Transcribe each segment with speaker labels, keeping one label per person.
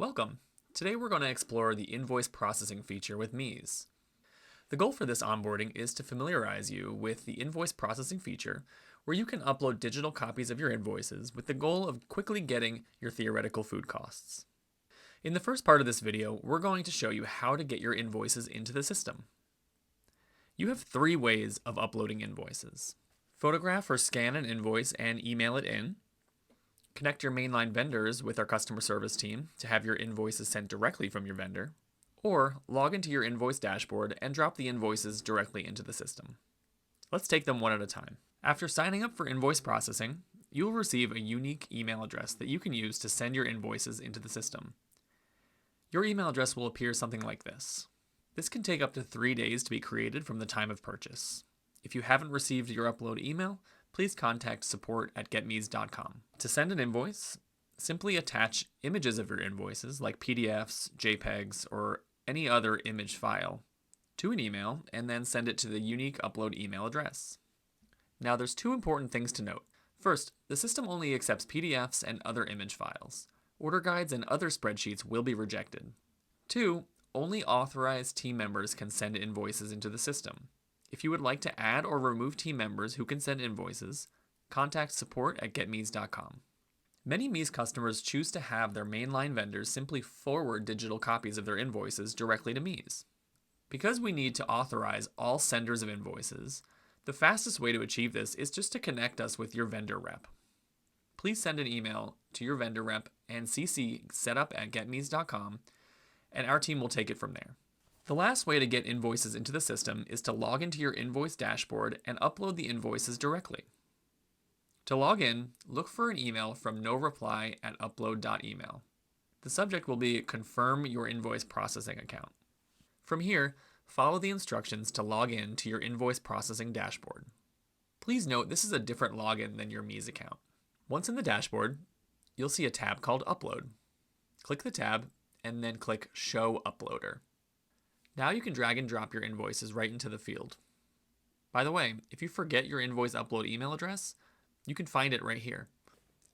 Speaker 1: Welcome! Today we're going to explore the invoice processing feature with meez. The goal for this onboarding is to familiarize you with the invoice processing feature, where you can upload digital copies of your invoices with the goal of quickly getting your theoretical food costs. In the first part of this video, we're going to show you how to get your invoices into the system. You have three ways of uploading invoices: photograph or scan an invoice and email it in, connect your mainline vendors with our customer service team to have your invoices sent directly from your vendor, or log into your invoice dashboard and drop the invoices directly into the system. Let's take them one at a time. After signing up for invoice processing, you will receive a unique email address that you can use to send your invoices into the system. Your email address will appear something like this. This can take up to 3 days to be created from the time of purchase. If you haven't received your upload email, please contact support@getmeez.com. To send an invoice, simply attach images of your invoices like PDFs, JPEGs, or any other image file to an email and then send it to the unique upload email address. Now there's two important things to note. First, the system only accepts PDFs and other image files. Order guides and other spreadsheets will be rejected. Two, only authorized team members can send invoices into the system. If you would like to add or remove team members who can send invoices, contact support@getmeez.com. Many meez customers choose to have their mainline vendors simply forward digital copies of their invoices directly to meez. Because we need to authorize all senders of invoices, the fastest way to achieve this is just to connect us with your vendor rep. Please send an email to your vendor rep and CC setup@getmeez.com, and our team will take it from there. The last way to get invoices into the system is to log into your invoice dashboard and upload the invoices directly. To log in, look for an email from noreply@upload.email. The subject will be "Confirm your invoice processing account." From here, follow the instructions to log in to your invoice processing dashboard. Please note this is a different login than your meez account. Once in the dashboard, you'll see a tab called Upload. Click the tab and then click Show Uploader. Now you can drag and drop your invoices right into the field. By the way, if you forget your invoice upload email address, you can find it right here.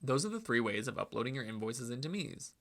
Speaker 1: Those are the three ways of uploading your invoices into meez.